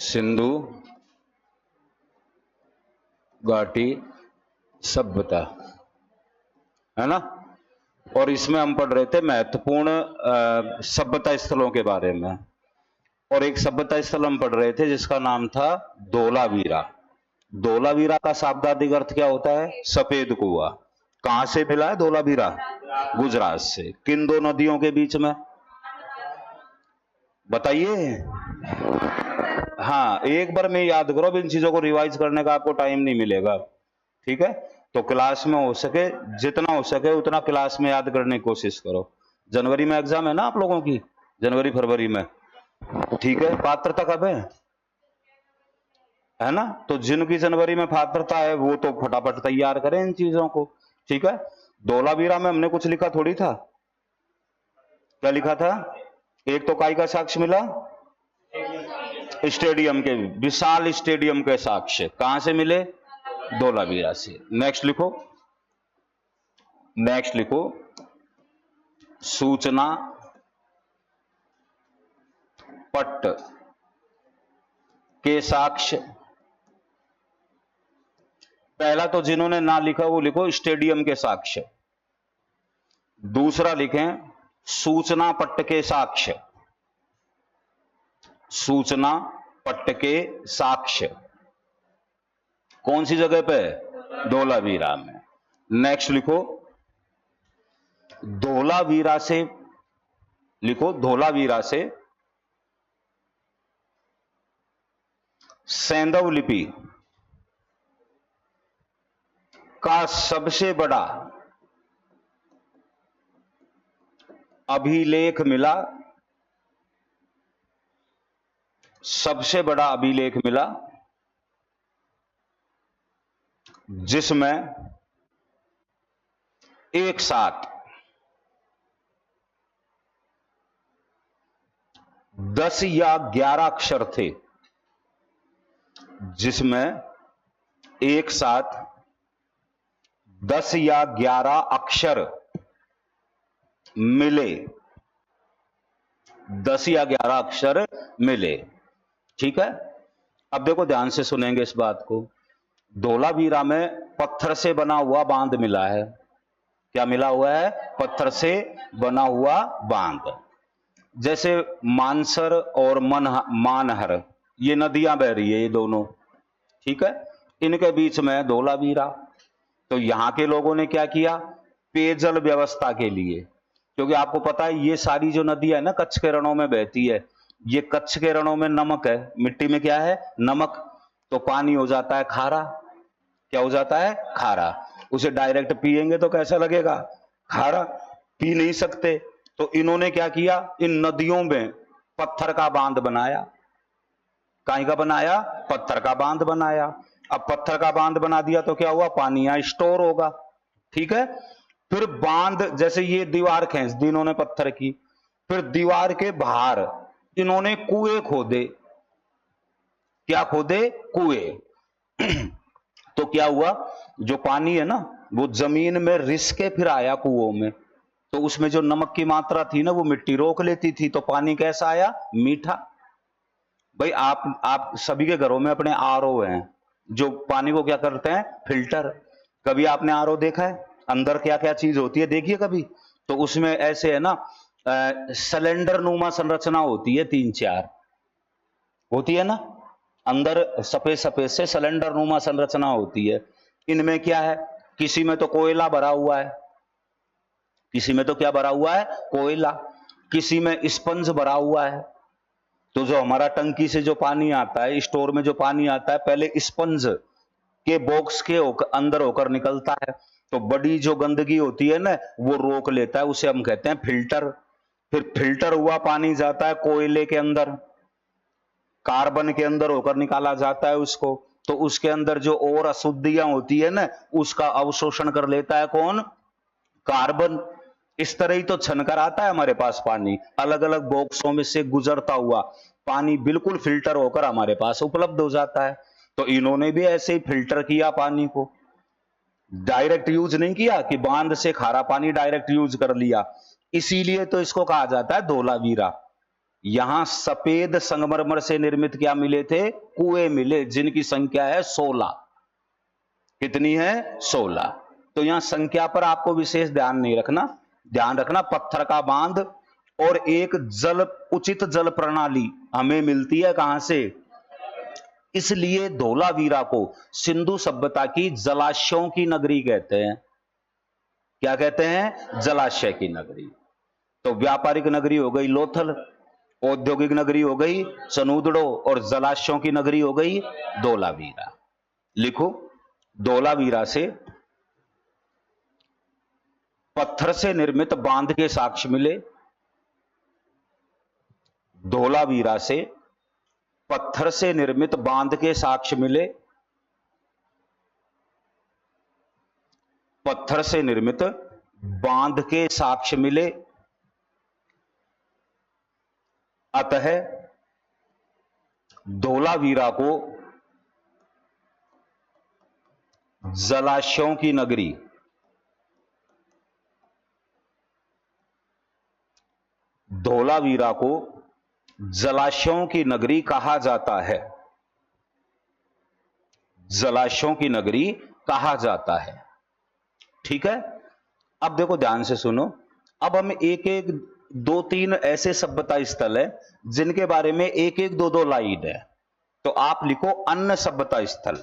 सिंधु घाटी सभ्यता, है ना। और इसमें हम पढ़ रहे थे महत्वपूर्ण सभ्यता स्थलों के बारे में। और एक सभ्यता स्थल हम पढ़ रहे थे जिसका नाम था धोलावीरा। धोलावीरा का शाब्दिक अर्थ क्या होता है? सफेद कुआं। कहां से मिला है धोलावीरा? गुजरात से। किन दो नदियों के बीच में? बताइए। हाँ, एक बार में याद करो, इन चीजों को रिवाइज करने का आपको टाइम नहीं मिलेगा, ठीक है। तो क्लास में हो सके, जितना हो सके उतना क्लास में याद करने की कोशिश करो। जनवरी में एग्जाम है ना आप लोगों की, जनवरी फरवरी में, ठीक है। पात्रता कब है ना? तो जिनकी जनवरी में पात्रता है वो तो फटाफट तैयार करें इन चीजों को, ठीक है। धोलावीरा में हमने कुछ लिखा थोड़ी था। क्या लिखा था? एक तो काय का साक्ष्य मिला? स्टेडियम के, विशाल स्टेडियम के साक्ष्य कहां से मिले? धोलावीरा से। नेक्स्ट लिखो, नेक्स्ट लिखो, सूचना पट्ट के साक्ष्य। पहला तो जिन्होंने ना लिखा वो लिखो स्टेडियम के साक्ष्य। दूसरा लिखें सूचना पट्ट के साक्ष्य। सूचना पट्ट के साक्ष्य कौन सी जगह पे? धोलावीरा में। नेक्स्ट लिखो धोलावीरा से, लिखो धोलावीरा से सैंधव लिपि का सबसे बड़ा अभिलेख मिला। सबसे बड़ा अभिलेख मिला जिसमें एक साथ 10 या 11 अक्षर थे। जिसमें एक साथ 10 या 11 अक्षर मिले। 10 या 11 अक्षर मिले, ठीक है। अब देखो ध्यान से सुनेंगे इस बात को। धोलावीरा में पत्थर से बना हुआ बांध मिला है। क्या मिला हुआ है? पत्थर से बना हुआ बांध। जैसे मानसर और मानहर, ये नदियां बह रही है, ये दोनों, ठीक है। इनके बीच में धोलावीरा। तो यहां के लोगों ने क्या किया? पेयजल व्यवस्था के लिए, क्योंकि आपको पता है ये सारी जो नदियां है ना कच्छ के रणों में बहती है। ये कच्छ के रणों में नमक है, मिट्टी में क्या है? नमक। तो पानी हो जाता है खारा। क्या हो जाता है? खारा। उसे डायरेक्ट पिएंगे तो कैसा लगेगा? खारा। पी नहीं सकते। तो इन्होंने क्या किया? इन नदियों में पत्थर का बांध बनाया। काहे का बनाया? पत्थर का बांध बनाया। अब पत्थर का बांध बना दिया तो क्या हुआ? पानी यहां स्टोर होगा, ठीक है। फिर बांध, जैसे ये दीवार खींच दी इन्होंने पत्थर की, फिर दीवार के बाहर इन्होंने कुएं खोदे। क्या खोदे? कुएं। तो क्या हुआ? जो पानी है ना वो जमीन में रिस के फिर आया कुओं में। तो उसमें जो नमक की मात्रा थी ना वो मिट्टी रोक लेती थी, तो पानी कैसा आया? मीठा। भाई आप सभी के घरों में अपने आरओ हैं जो पानी को क्या करते हैं? फिल्टर। कभी आपने आरओ देखा है? अंदर क्या क्या चीज होती है देखिए कभी। तो उसमें ऐसे है ना सिलेंडर नुमा संरचना होती है, 3-4 होती है ना, अंदर सफेद सफेद से सिलेंडर नुमा संरचना होती है। इनमें क्या है? किसी में तो कोयला भरा हुआ है, किसी में तो क्या भरा हुआ है? कोयला। किसी में स्पंज भरा हुआ है। तो जो हमारा टंकी से जो पानी आता है, स्टोर में जो पानी आता है, पहले स्पंज के बॉक्स के अंदर होकर निकलता है। तो बड़ी जो गंदगी होती है ना वो रोक लेता है, उसे हम कहते हैं फिल्टर। फिर फिल्टर हुआ पानी जाता है कोयले के अंदर, कार्बन के अंदर होकर निकाला जाता है उसको। तो उसके अंदर जो और अशुद्धियां होती है ना उसका अवशोषण कर लेता है कौन? कार्बन। इस तरह ही तो छनकर आता है हमारे पास पानी, अलग अलग बॉक्सों में से गुजरता हुआ पानी बिल्कुल फिल्टर होकर हमारे पास उपलब्ध हो जाता है। तो इन्होंने भी ऐसे ही फिल्टर किया पानी को, डायरेक्ट यूज नहीं किया कि बांध से खारा पानी डायरेक्ट यूज कर लिया। इसीलिए तो इसको कहा जाता है धोलावीरा। यहां सफेद संगमरमर से निर्मित क्या मिले थे? कुएं मिले, जिनकी संख्या है 16। कितनी है? 16। तो यहां संख्या पर आपको विशेष ध्यान नहीं रखना, ध्यान रखना पत्थर का बांध और एक उचित जल प्रणाली हमें मिलती है कहां से? इसलिए धोलावीरा को सिंधु सभ्यता की जलाशयों की नगरी कहते हैं। क्या कहते हैं? जलाशय की नगरी। तो व्यापारिक नगरी हो गई लोथल, औद्योगिक नगरी हो गई सनूदड़ो, और जलाशयों की नगरी हो गई धोलावीरा। लिखो, धोलावीरा से पत्थर से निर्मित बांध के साक्ष्य मिले। धोलावीरा से पत्थर से निर्मित बांध के साक्ष्य मिले। पत्थर से निर्मित बांध के साक्ष्य मिले। अतः धोलावीरा को जलाशयों की नगरी, धोलावीरा को जलाशयों की नगरी कहा जाता है। जलाशयों की नगरी कहा जाता है। ठीक है, अब देखो ध्यान से सुनो। अब हम एक एक दो तीन ऐसे सभ्यता स्थल है जिनके बारे में एक एक दो दो लाइन है। तो आप लिखो अन्य सभ्यता स्थल।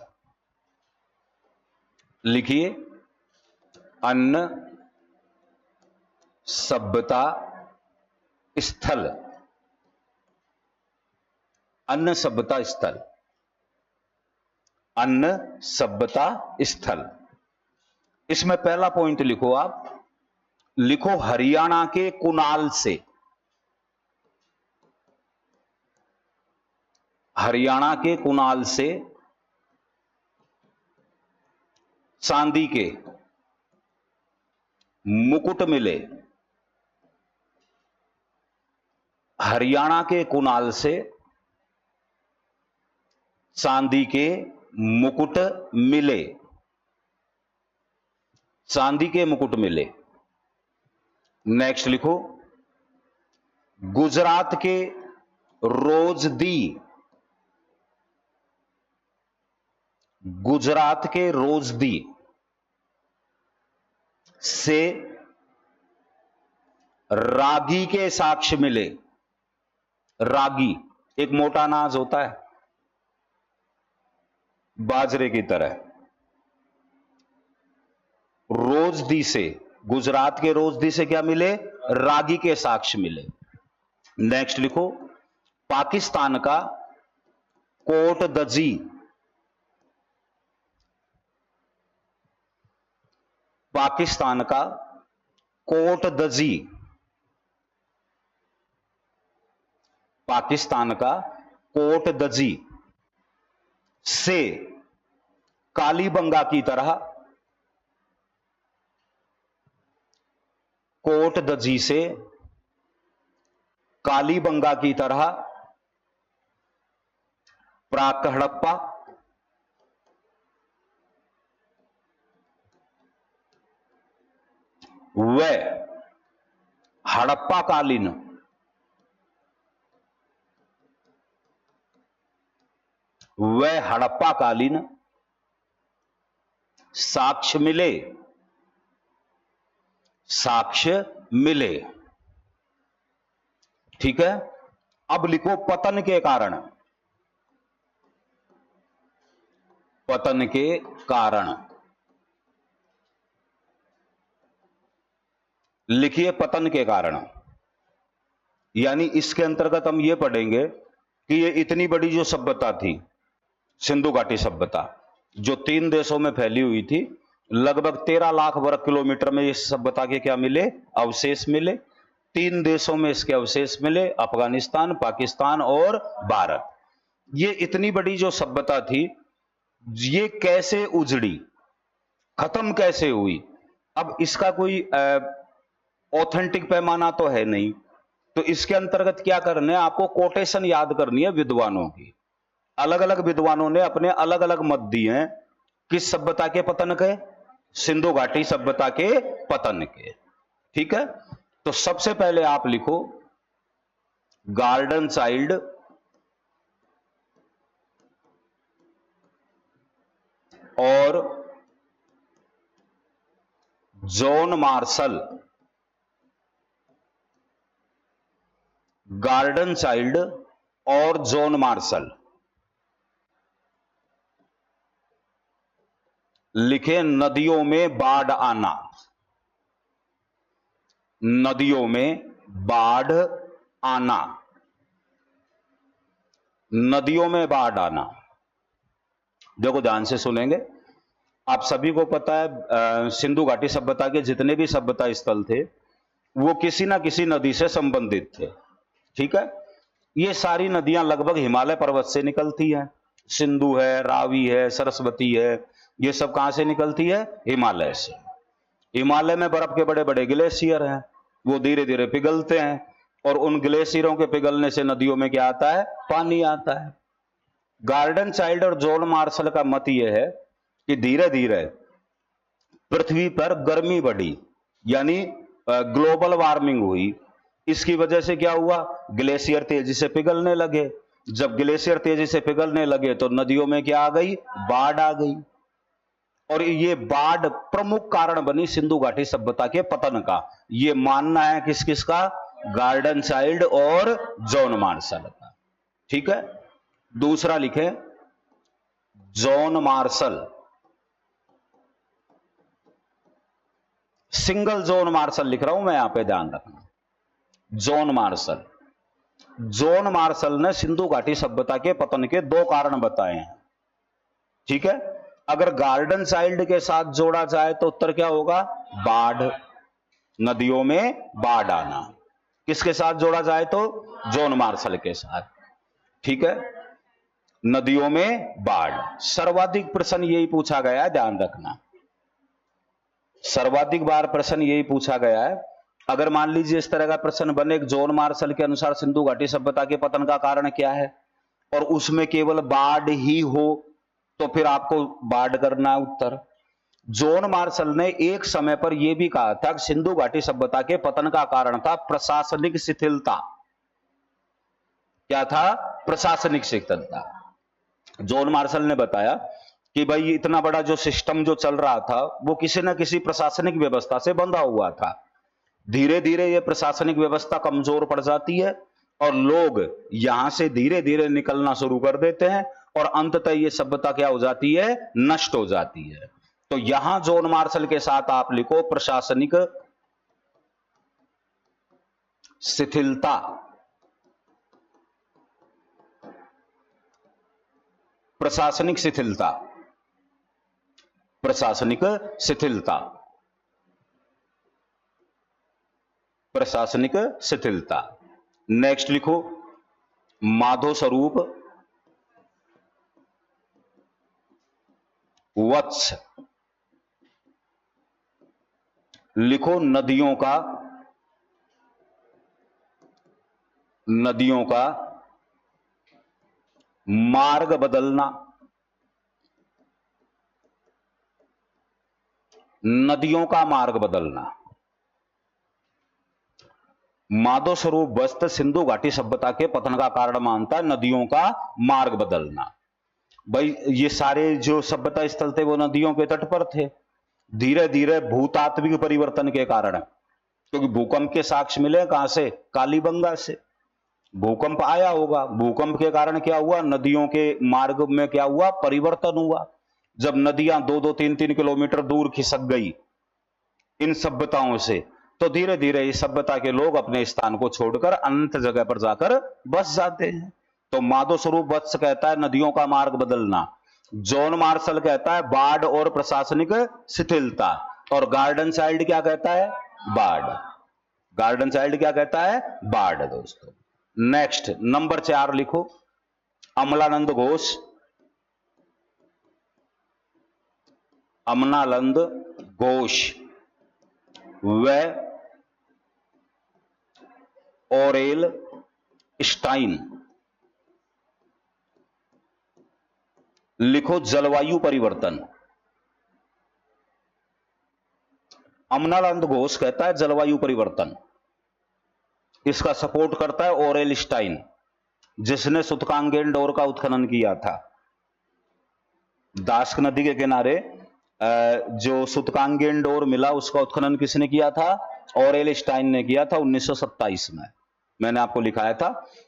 लिखिए अन्य सभ्यता स्थल। अन्य सभ्यता स्थल, अन्य सभ्यता स्थल। इसमें पहला पॉइंट लिखो आप, लिखो हरियाणा के कुनाल से। हरियाणा के कुनाल से चांदी के मुकुट मिले। हरियाणा के कुनाल से चांदी के मुकुट मिले। चांदी के मुकुट मिले। नेक्स्ट लिखो, गुजरात के रोजदी। गुजरात के रोजदी से रागी के साक्ष्य मिले। रागी एक मोटा अनाज होता है बाजरे की तरह। रोजदी से, गुजरात के रोजदी से क्या मिले? रागी के साक्ष्य मिले। नेक्स्ट लिखो, पाकिस्तान का कोट दजी। पाकिस्तान का कोट दजी, पाकिस्तान का कोट दजी से कालीबंगा की तरह, कोट दजी से कालीबंगा की तरह प्राक हड़प्पा, व हड़प्पा कालीन, वह हड़प्पा कालीन साक्ष्य मिले। साक्ष्य मिले। ठीक है, अब लिखो पतन के कारण। पतन के कारण। लिखिए पतन के कारण। यानी इसके अंतर्गत हम यह पढ़ेंगे कि ये इतनी बड़ी जो सभ्यता थी, सिंधु घाटी सभ्यता, जो 3 देशों में फैली हुई थी, लगभग 13 लाख वर्ग किलोमीटर में इस सभ्यता के क्या मिले? अवशेष मिले। 3 देशों में इसके अवशेष मिले, अफगानिस्तान, पाकिस्तान और भारत। ये इतनी बड़ी जो सभ्यता थी, ये कैसे उजड़ी, खत्म कैसे हुई? अब इसका कोई ऑथेंटिक पैमाना तो है नहीं, तो इसके अंतर्गत क्या करना है आपको? कोटेशन याद करनी है विद्वानों की। अलग अलग विद्वानों ने अपने अलग अलग मत दिए हैं किस सभ्यता के पतन के? सिंधु घाटी सभ्यता के पतन के। ठीक है, तो सबसे पहले आप लिखो गार्डन चाइल्ड और जॉन मार्शल, गार्डन चाइल्ड और जॉन मार्शल। लिखे नदियों में बाढ़ आना, नदियों में बाढ़ आना, नदियों में बाढ़ आना। देखो ध्यान से सुनेंगे। आप सभी को पता है सिंधु घाटी सभ्यता के जितने भी सभ्यता स्थल थे वो किसी ना किसी नदी से संबंधित थे। ठीक है, ये सारी नदियां लगभग हिमालय पर्वत से निकलती हैं। सिंधु है, रावी है, सरस्वती है, ये सब कहां से निकलती है? हिमालय से। हिमालय में बर्फ के बड़े बड़े ग्लेशियर हैं, वो धीरे धीरे पिघलते हैं और उन ग्लेशियरों के पिघलने से नदियों में क्या आता है? पानी आता है। गार्डन चाइल्ड और जॉन मार्शल का मत यह है कि धीरे धीरे पृथ्वी पर गर्मी बढ़ी, यानी ग्लोबल वार्मिंग हुई। इसकी वजह से क्या हुआ? ग्लेशियर तेजी से पिघलने लगे। जब ग्लेशियर तेजी से पिघलने लगे तो नदियों में क्या आ गई? बाढ़ आ गई। और ये बाढ़ प्रमुख कारण बनी सिंधु घाटी सभ्यता के पतन का। ये मानना है किस किस का? गार्डन चाइल्ड और जॉन मार्शल का। ठीक है, दूसरा लिखे John Marshall, single John Marshall लिख रहा हूं मैं यहां पे, ध्यान रखना। जॉन मार्शल, जॉन मार्शल ने सिंधु घाटी सभ्यता के पतन के दो कारण बताए हैं। ठीक है, अगर गार्डन चाइल्ड के साथ जोड़ा जाए तो उत्तर क्या होगा? बाढ़, नदियों में बाढ़ आना। किसके साथ जोड़ा जाए तो? जॉन मार्शल के साथ। ठीक है, नदियों में बाढ़। सर्वाधिक प्रश्न यही पूछा गया है, ध्यान रखना। सर्वाधिक बार प्रश्न यही पूछा गया है। अगर मान लीजिए इस तरह का प्रश्न बने, जॉन मार्शल के अनुसार सिंधु घाटी सभ्यता के पतन का कारण क्या है, और उसमें केवल बाढ़ ही हो, तो फिर आपको बाढ़ करना है उत्तर। जॉन मार्शल ने एक समय पर यह भी कहा था कि सिंधु घाटी सभ्यता के पतन का कारण था प्रशासनिक शिथिलता। क्या था? प्रशासनिक शिथिलता। जॉन मार्शल ने बताया कि भाई इतना बड़ा जो सिस्टम जो चल रहा था वो किसी ना किसी प्रशासनिक व्यवस्था से बंधा हुआ था। धीरे धीरे ये प्रशासनिक व्यवस्था कमजोर पड़ जाती है और लोग यहां से धीरे धीरे निकलना शुरू कर देते हैं और अंततः ये सभ्यता क्या हो जाती है? नष्ट हो जाती है। तो यहां जॉन मार्शल के साथ आप लिखो प्रशासनिक शिथिलता। प्रशासनिक शिथिलता, प्रशासनिक शिथिलता, प्रशासनिक शिथिलता। नेक्स्ट लिखो माधो स्वरूप वत्स। लिखो नदियों का, नदियों का मार्ग बदलना, नदियों का मार्ग बदलना। माधो स्वरूप वस्त सिंधु घाटी सभ्यता के पतन का कारण मानता है नदियों का मार्ग बदलना। भाई ये सारे जो सभ्यता स्थल थे वो नदियों के तट पर थे। धीरे धीरे भूतात्विक परिवर्तन के कारण, क्योंकि भूकंप के साक्ष्य मिले कहां से? कालीबंगा से। भूकंप आया होगा, भूकंप के कारण क्या हुआ? नदियों के मार्ग में क्या हुआ? परिवर्तन हुआ। जब नदियां 2-2, 3-3 किलोमीटर दूर खिसक गई इन सभ्यताओं से, तो धीरे धीरे इस सभ्यता के लोग अपने स्थान को छोड़कर अनंत जगह पर जाकर बस जाते हैं। तो माधो स्वरूप वत्स कहता है नदियों का मार्ग बदलना, जॉन मार्शल कहता है बाढ़ और प्रशासनिक शिथिलता, और गार्डन चाइल्ड क्या कहता है? बाढ़। गार्डन चाइल्ड क्या कहता है? बाढ़। दोस्तों नेक्स्ट नंबर 4 लिखो अमलानंद घोष। अमलानंद घोष व ओरेल स्टाइन। लिखो जलवायु परिवर्तन। अमलानंद घोष कहता है जलवायु परिवर्तन। इसका सपोर्ट करता है ओरेल स्टाइन, जिसने सूतकांगेन डोर का उत्खनन किया था। दास्क नदी के किनारे जो सूतकांगेन डोर मिला उसका उत्खनन किसने किया था? ओरेल स्टाइन ने किया था 1927 में। मैंने आपको लिखाया था।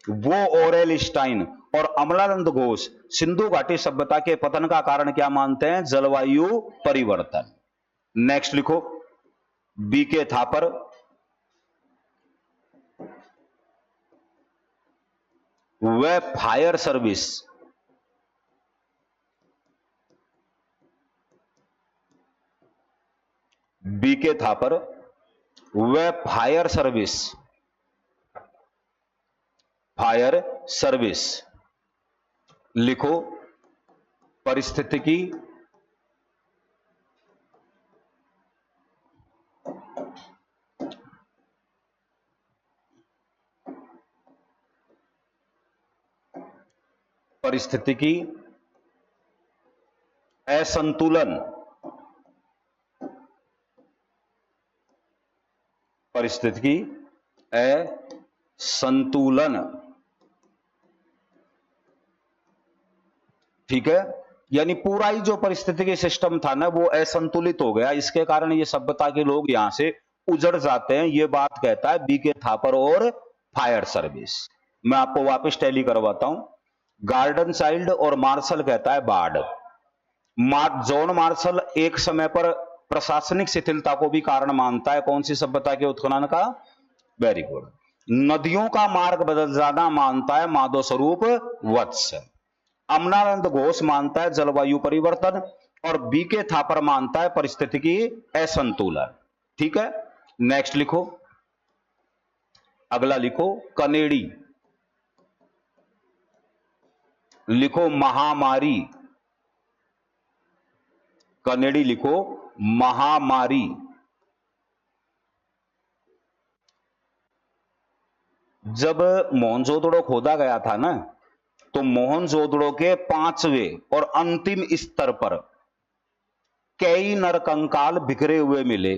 वो ओरेल स्टाइन और अमलानंद घोष सिंधु घाटी सभ्यता के पतन का कारण क्या मानते हैं? जलवायु परिवर्तन। नेक्स्ट लिखो, बीके थापर, वे फायर सर्विस, बीके थापर वे फायर सर्विस, फायर सर्विस लिखो, परिस्थितिकी परिस्थितिकी असंतुलन, परिस्थितिकी असंतुलन, ठीक है। यानी पूरा ही जो परिस्थितिकी सिस्टम था ना वो असंतुलित हो गया, इसके कारण ये सभ्यता के लोग यहां से उजड़ जाते हैं। ये बात कहता है बीके थापर और फायर सर्विस। मैं आपको वापस टैली करवाता हूं। गार्डन चाइल्ड और मार्शल कहता है बाढ़। जॉन मार्शल एक समय पर प्रशासनिक शिथिलता को भी कारण मानता है कौन सी सभ्यता के उत्खनन का? Very good. नदियों का मार्ग बदल जाना मानता है माधव स्वरूप वत्स। अमलानंद घोष मानता है जलवायु परिवर्तन और बीके थापर मानता है परिस्थितिकी असंतुलन। ठीक है, नेक्स्ट लिखो, अगला लिखो कनेडी, लिखो महामारी, कनेडी लिखो महामारी। जब मोहनजोदड़ो खोदा गया था ना तो मोहनजोदड़ो के 5वें और अंतिम स्तर पर कई नरकंकाल बिखरे हुए मिले।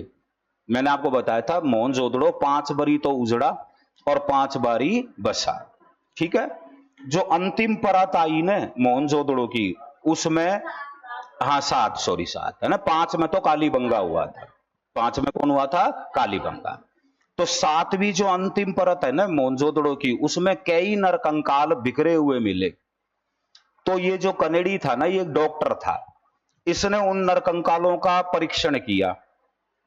मैंने आपको बताया था मोहनजोदड़ो 5 बारी तो उजड़ा और 5 बारी बसा। ठीक है, जो अंतिम परत आई ना मोहनजोदड़ो की उसमें, हाँ 7, सॉरी 7 है ना, 5 में तो कालीबंगा हुआ था। 5 में कौन हुआ था? कालीबंगा। तो 7वीं जो अंतिम परत है ना मोहनजोदड़ो की उसमें कई नरकंकाल बिखरे हुए मिले। तो ये जो कनेडी था ना ये एक डॉक्टर था, इसने उन नरकंकालों का परीक्षण किया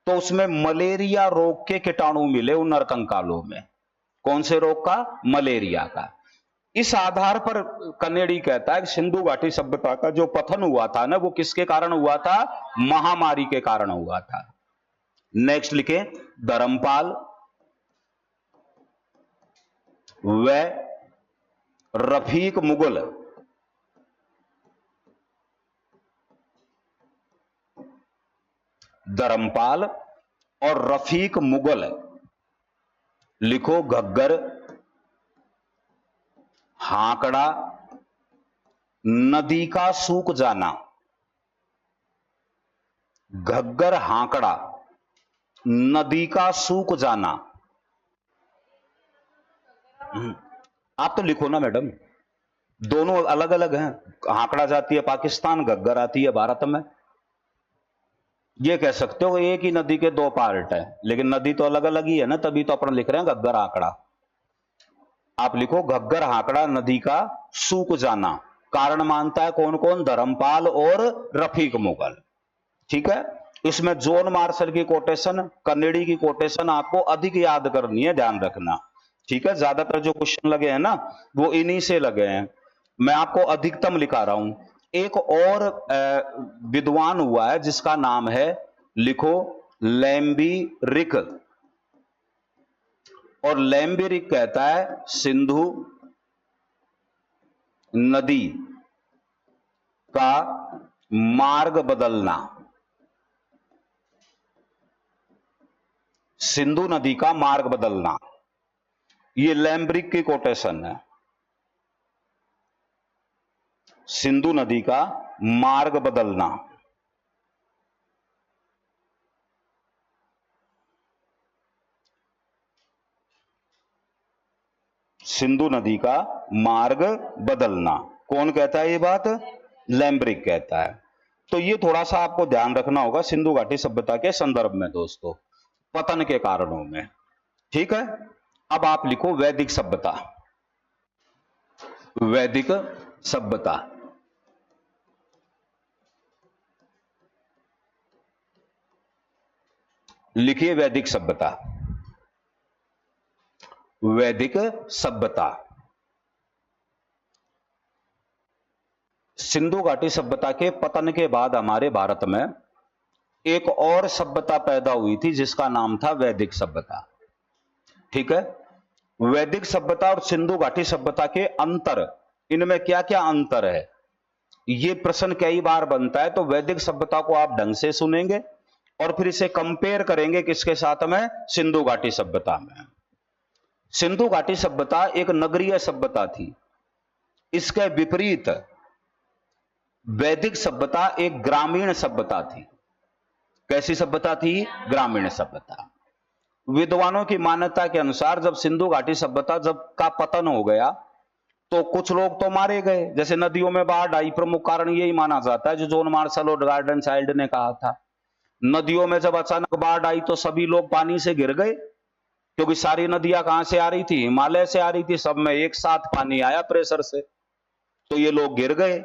तो उसमें मलेरिया रोग के कीटाणु मिले उन नरकंकालों में। कौन से रोग का? मलेरिया का। इस आधार पर कनेडी कहता है कि सिंधु घाटी सभ्यता का जो पतन हुआ था ना वो किसके कारण हुआ था? महामारी के कारण हुआ था। नेक्स्ट लिखे धर्मपाल व रफीक मुगल, धर्मपाल और रफीक मुगल लिखो घग्गर, हाकड़ा, नदी का सूख जाना, घग्गर हाकड़ा, नदी का सूख जाना। आप तो लिखो ना मैडम, दोनों अलग अलग हैं। हाकड़ा जाती है पाकिस्तान, घग्गर आती है भारत में। ये कह सकते हो एक ही नदी के 2 पार्ट है, लेकिन नदी तो अलग अलग ही है ना, तभी तो अपन लिख रहे हैं घग्गर हाकड़ा। आप लिखो घग्गर हाकड़ा, नदी का सूख जाना। कारण मानता है कौन कौन? धर्मपाल और रफीक मुगल। ठीक है, इसमें जॉन मार्शल की कोटेशन, कनेडी की कोटेशन आपको अधिक याद करनी है, ध्यान रखना। ठीक है, ज्यादातर जो क्वेश्चन लगे हैं ना वो इन्हीं से लगे हैं, मैं आपको अधिकतम लिखा रहा हूं। एक और विद्वान हुआ है जिसका नाम है, लिखो लैम्बिरिक, और लैम्बिरिक कहता है सिंधु नदी का मार्ग बदलना, सिंधु नदी का मार्ग बदलना। ये लैम्ब्रिक की कोटेशन है, सिंधु नदी का मार्ग बदलना। सिंधु नदी का मार्ग बदलना। कौन कहता है ये बात? लैम्ब्रिक कहता है। तो ये थोड़ा सा आपको ध्यान रखना होगा सिंधु घाटी सभ्यता के संदर्भ में दोस्तों, पतन के कारणों में। ठीक है, अब आप लिखो वैदिक सभ्यता। वैदिक सभ्यता, लिखिए वैदिक सभ्यता। वैदिक सभ्यता सिंधु घाटी सभ्यता के पतन के बाद हमारे भारत में एक और सभ्यता पैदा हुई थी जिसका नाम था वैदिक सभ्यता। ठीक है, वैदिक सभ्यता और सिंधु घाटी सभ्यता के अंतर, इनमें क्या क्या अंतर है, ये प्रश्न कई बार बनता है। तो वैदिक सभ्यता को आप ढंग से सुनेंगे और फिर इसे कंपेयर करेंगे किसके साथ में? सिंधु घाटी सभ्यता में। सिंधु घाटी सभ्यता एक नगरीय सभ्यता थी, इसके विपरीत वैदिक सभ्यता एक ग्रामीण सभ्यता थी। कैसी सभ्यता थी? ग्रामीण सभ्यता। विद्वानों की मान्यता के अनुसार जब सिंधु घाटी सभ्यता जब का पतन हो गया तो कुछ लोग तो मारे गए, जैसे नदियों में बाढ़ आई, प्रमुख कारण यही माना जाता है जो जॉन मार्शल और गार्डन चाइल्ड ने कहा था। नदियों में जब अचानक बाढ़ आई तो सभी लोग पानी से घिर गए, क्योंकि सारी नदियां कहां से आ रही थी? हिमालय से आ रही थी। सब में एक साथ पानी आया प्रेशर से, तो ये लोग गिर गए।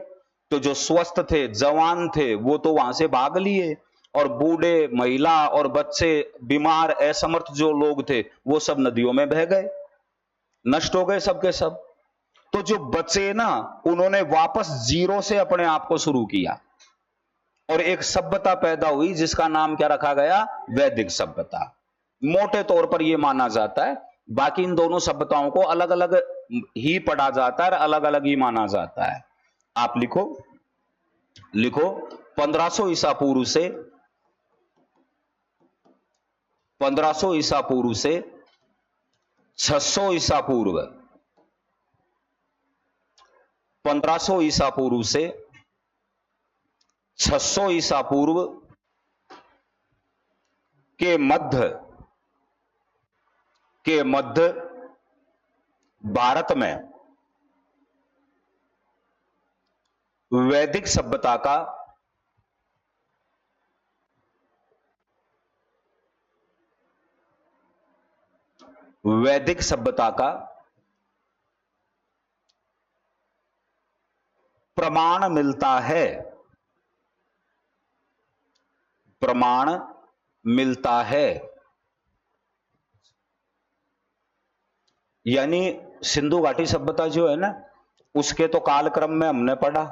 तो जो स्वस्थ थे, जवान थे, वो तो वहां से भाग लिए, और बूढ़े, महिला और बच्चे, बीमार, असमर्थ जो लोग थे वो सब नदियों में बह गए, नष्ट हो गए सबके सब। तो जो बचे ना, उन्होंने वापस जीरो से अपने आप को शुरू किया और एक सभ्यता पैदा हुई जिसका नाम क्या रखा गया? वैदिक सभ्यता। मोटे तौर पर यह माना जाता है, बाकी इन दोनों सभ्यताओं को अलग अलग ही पढ़ा जाता है और अलग अलग ही माना जाता है। आप लिखो 1500 ईसा पूर्व से 1500 ईसा पूर्व से 600 ईसा पूर्व 1500 ईसा पूर्व से 600 ईसा पूर्व के मध्य भारत में वैदिक सभ्यता का प्रमाण मिलता है। प्रमाण मिलता है, यानी सिंधु घाटी सभ्यता जो है ना, उसके तो कालक्रम में हमने पढ़ा,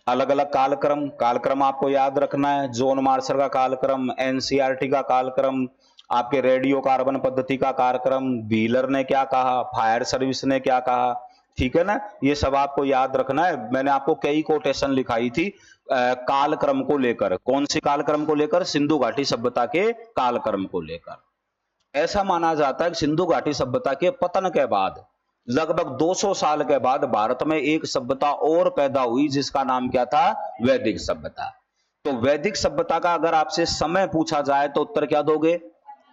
अलग अलग कालक्रम आपको याद रखना है। जॉन मार्शल का कालक्रम, एनसीईआरटी का कालक्रम, आपके रेडियो कार्बन पद्धति का कार्यक्रम, व्हीलर ने क्या कहा, फायर सर्विस ने क्या कहा, ठीक है ना, ये सब आपको याद रखना है। मैंने आपको कई कोटेशन लिखाई थी कालक्रम को लेकर। कौन सी कालक्रम को लेकर? सिंधु घाटी सभ्यता के कालक्रम को लेकर। ऐसा माना जाता है कि सिंधु घाटी सभ्यता के पतन के बाद लगभग 200 साल के बाद भारत में एक सभ्यता और पैदा हुई जिसका नाम क्या था? वैदिक सभ्यता। तो वैदिक सभ्यता का अगर आपसे समय पूछा जाए तो उत्तर क्या दोगे?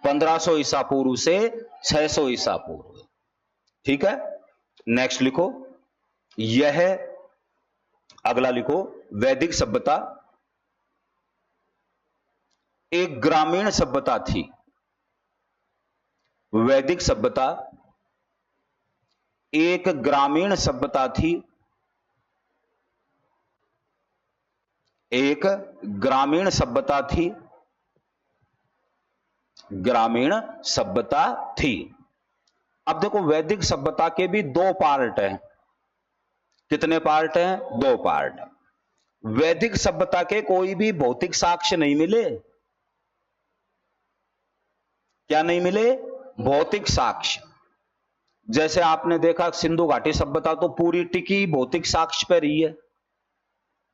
1500 ईसा पूर्व से 600 ईसा पूर्व। ठीक है, नेक्स्ट लिखो, यह अगला लिखो, वैदिक सभ्यता एक ग्रामीण सभ्यता थी। वैदिक सभ्यता एक ग्रामीण सभ्यता थी। एक ग्रामीण सभ्यता थी। ग्रामीण सभ्यता थी। अब देखो, वैदिक सभ्यता के भी दो पार्ट हैं। कितने पार्ट हैं? दो पार्ट। वैदिक सभ्यता के कोई भी भौतिक साक्ष्य नहीं मिले। क्या नहीं मिले? भौतिक साक्ष्य। जैसे आपने देखा सिंधु घाटी सभ्यता तो पूरी टिकी भौतिक साक्ष्य पर रही है।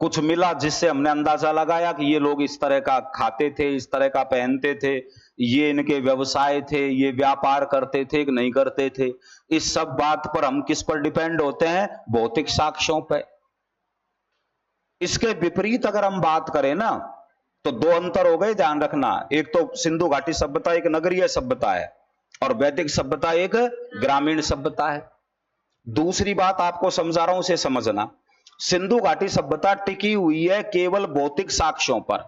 कुछ मिला जिससे हमने अंदाजा लगाया कि ये लोग इस तरह का खाते थे, इस तरह का पहनते थे, ये इनके व्यवसाय थे, ये व्यापार करते थे कि नहीं करते थे। इस सब बात पर हम किस पर डिपेंड होते हैं? भौतिक साक्ष्यों पर। इसके विपरीत अगर हम बात करें ना, तो दो अंतर हो गए, ध्यान रखना। एक तो सिंधु घाटी सभ्यता एक नगरीय सभ्यता है और वैदिक सभ्यता एक ग्रामीण सभ्यता है। दूसरी बात आपको समझा रहा हूं, उसे समझना। सिंधु घाटी सभ्यता टिकी हुई है केवल भौतिक साक्ष्यों पर,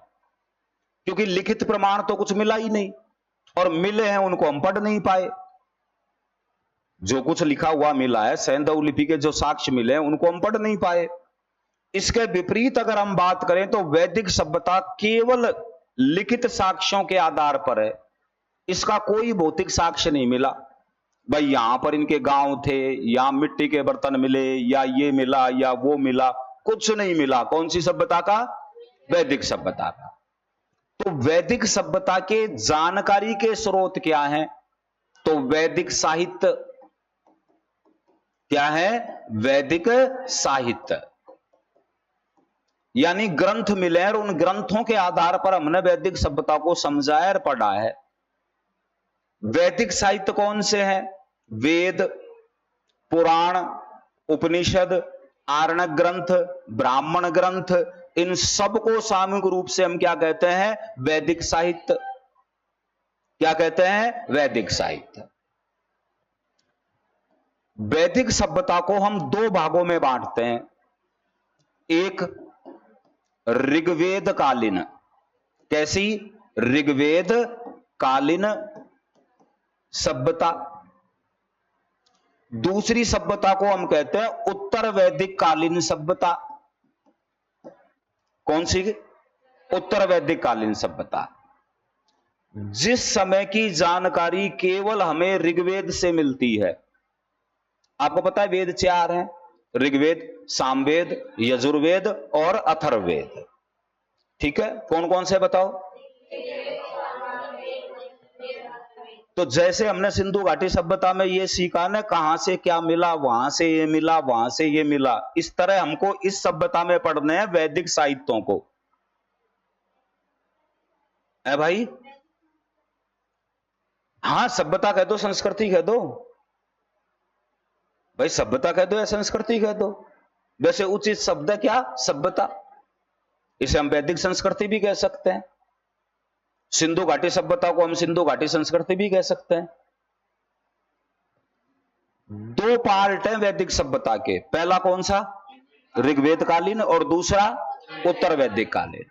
क्योंकि लिखित प्रमाण तो कुछ मिला ही नहीं, और मिले हैं उनको हम पढ़ नहीं पाए। जो कुछ लिखा हुआ मिला है, सैंधव लिपि के जो साक्ष्य मिले हैं उनको हम पढ़ नहीं पाए। इसके विपरीत अगर हम बात करें तो वैदिक सभ्यता केवल लिखित साक्ष्यों के आधार पर है, इसका कोई भौतिक साक्ष्य नहीं मिला। भाई यहां पर इनके गांव थे, यहां मिट्टी के बर्तन मिले, या ये मिला या वो मिला, कुछ नहीं मिला। कौन सी सभ्यता का? वैदिक सभ्यता का। तो वैदिक सभ्यता के जानकारी के स्रोत क्या हैं? तो वैदिक साहित्य। क्या है? वैदिक साहित्य, यानी ग्रंथ मिले और उन ग्रंथों के आधार पर हमने वैदिक सभ्यता को समझा और पढ़ा है। वैदिक साहित्य कौन से हैं? वेद, पुराण, उपनिषद, आरण्यक ग्रंथ, ब्राह्मण ग्रंथ, इन सबको सामूहिक रूप से हम क्या कहते हैं? वैदिक साहित्य। क्या कहते हैं? वैदिक साहित्य। वैदिक सभ्यता को हम दो भागों में बांटते हैं। एक ऋग्वेद कालीन। कैसी? ऋग्वेद कालीन सभ्यता। दूसरी सभ्यता को हम कहते हैं उत्तर वैदिक कालीन सभ्यता। कौन सी? उत्तर वैदिक कालीन सभ्यता। जिस समय की जानकारी केवल हमें ऋग्वेद से मिलती है। आपको पता है वेद चार हैं, ऋग्वेद, सामवेद, यजुर्वेद और अथर्ववेद। ठीक है, कौन कौन से बताओ? तो जैसे हमने सिंधु घाटी सभ्यता में ये सीखा ना, कहां से क्या मिला, वहां से ये मिला, वहां से ये मिला, इस तरह हमको इस सभ्यता में पढ़ने हैं वैदिक साहित्यों को। है भाई? हाँ, सभ्यता कह दो, संस्कृति कह दो भाई, सभ्यता कह दो या संस्कृति कह दो। वैसे उचित शब्द है क्या? सभ्यता। इसे हम वैदिक संस्कृति भी कह सकते हैं। सिंधु घाटी सभ्यता को हम सिंधु घाटी संस्कृति भी कह सकते हैं। दो पार्ट हैं वैदिक सभ्यता के। पहला कौन सा? ऋग्वेद कालीन, और दूसरा उत्तर वैदिक कालीन।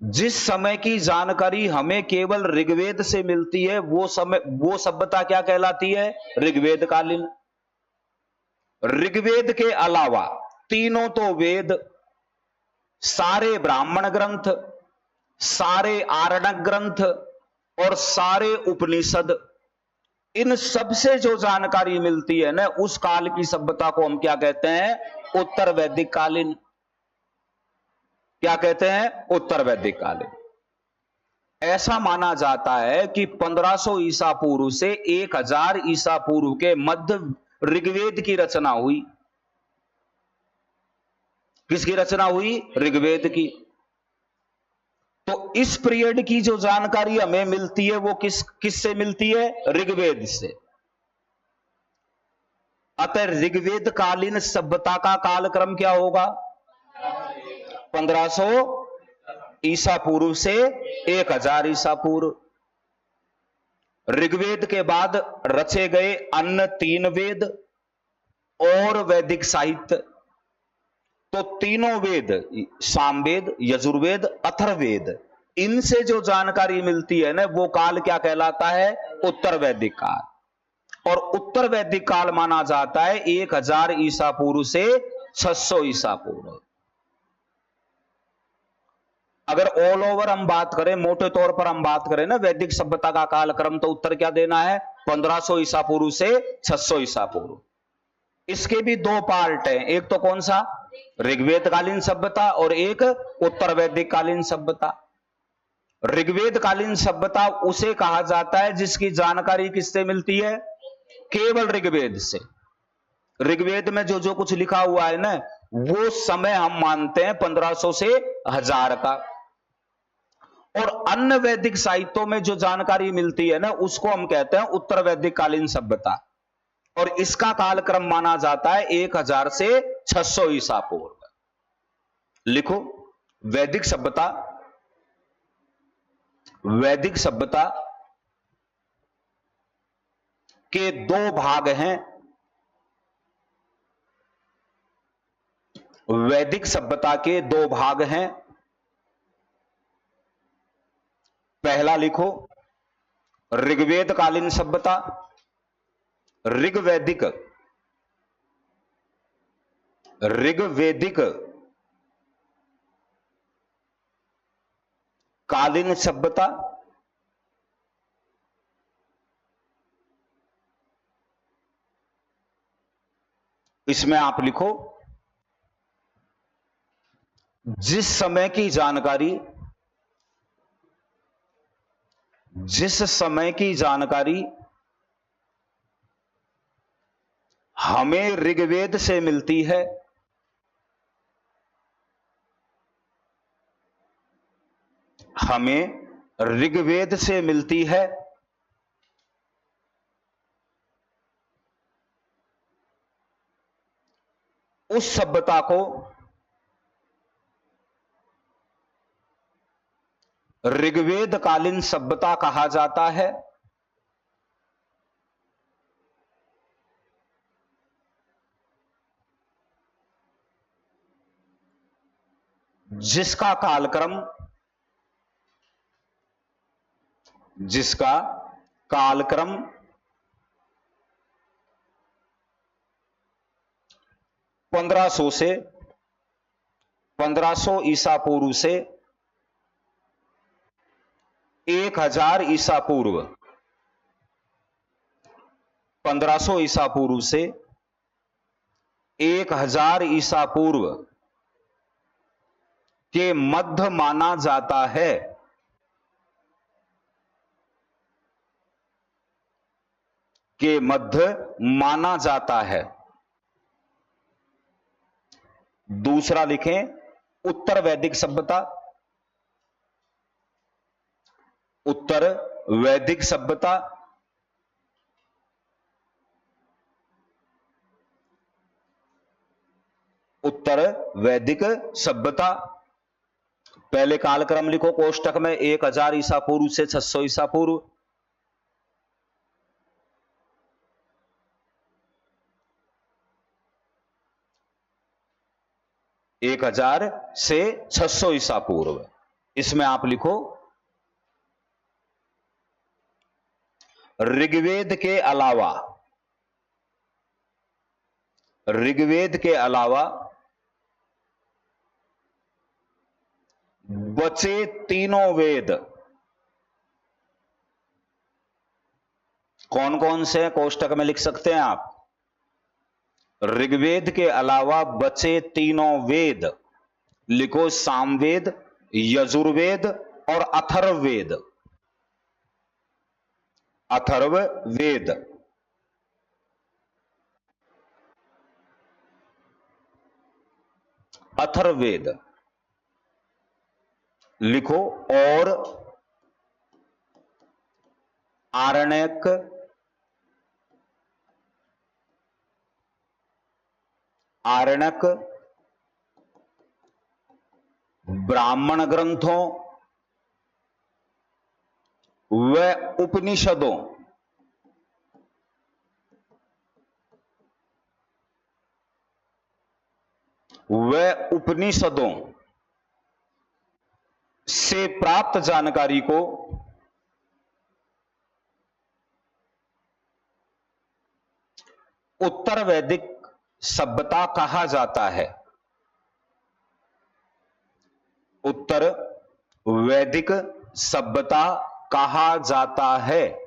जिस समय की जानकारी हमें केवल ऋग्वेद से मिलती है वो समय, वो सभ्यता क्या कहलाती है? ऋग्वेद कालीन। ऋग्वेद के अलावा तीनों तो वेद, सारे ब्राह्मण ग्रंथ, सारे आरण्यक ग्रंथ और सारे उपनिषद, इन सबसे जो जानकारी मिलती है ना, उस काल की सभ्यता को हम क्या कहते हैं? उत्तर वैदिक कालीन। क्या कहते हैं? उत्तर वैदिक कालीन। ऐसा माना जाता है कि 1500 ईसा पूर्व से 1000 ईसा पूर्व के मध्य ऋग्वेद की रचना हुई। किसकी रचना हुई? ऋग्वेद की। तो इस पीरियड की जो जानकारी हमें मिलती है वो किससे मिलती है? ऋग्वेद से। अतः ऋग्वेद कालीन सभ्यता का कालक्रम क्या होगा? 1500 ईसा पूर्व से 1000 ईसा पूर्व। ऋग्वेद के बाद रचे गए अन्य 3 वेद और वैदिक साहित्य। तो तीनों वेद, सामवेद, यजुर्वेद, अथर्ववेद, इनसे जो जानकारी मिलती है ना, वो काल क्या कहलाता है? उत्तर वैदिक काल। और उत्तर वैदिक काल माना जाता है 1000 ईसा पूर्व से 600 ईसा पूर्व। अगर ऑल ओवर हम बात करें, मोटे तौर पर हम बात करें ना वैदिक सभ्यता का कालक्रम, तो उत्तर क्या देना है? 1500 ईसा पूर्व से 600 ईसा पूर्व। इसके भी दो पार्ट हैं, एक तो कौन सा? ऋग्वेद कालीन सभ्यता, और एक उत्तर वैदिक कालीन सभ्यता। ऋग्वेद कालीन सभ्यता उसे कहा जाता है जिसकी जानकारी किससे मिलती है? केवल ऋग्वेद से। ऋग्वेद में जो जो कुछ लिखा हुआ है ना, वो समय हम मानते हैं 1500 से 1000 का। और अन्य वैदिक साहित्यों में जो जानकारी मिलती है ना, उसको हम कहते हैं उत्तर वैदिक कालीन सभ्यता। और इसका कालक्रम माना जाता है 1000 से 600 ईसा पूर्व। लिखो, वैदिक सभ्यता, वैदिक सभ्यता के दो भाग हैं। वैदिक सभ्यता के दो भाग हैं। पहला लिखो ऋग्वेद कालीन सभ्यता, ऋग्वैदिक कालीन सभ्यता, इसमें आप लिखो जिस समय की जानकारी हमें ऋग्वेद से मिलती है, उस सभ्यता को ऋग्वेद कालीन सभ्यता कहा जाता है। जिसका कालक्रम 1500 ईसा पूर्व से 1000 ईसा पूर्व, 1500 ईसा पूर्व से 1000 ईसा पूर्व के मध्य माना जाता है। दूसरा लिखें उत्तर वैदिक सभ्यता, उत्तर वैदिक सभ्यता। पहले कालक्रम लिखो कोष्टक में 1000 ईसा पूर्व से 600 ईसा पूर्व। एक 1000 से 600 ईसा पूर्व। इसमें आप लिखो ऋग्वेद के अलावा बचे तीनों वेद कौन कौन से हैं कोष्टक में लिख सकते हैं आप। ऋग्वेद के अलावा बचे तीनों वेद लिखो सामवेद, यजुर्वेद और अथर्ववेद। अथर्ववेद लिखो और आरण्यक, ब्राह्मण ग्रंथों व उपनिषदों से प्राप्त जानकारी को उत्तर वैदिक सभ्यता कहा जाता है। उत्तर वैदिक सभ्यता कहा जाता है।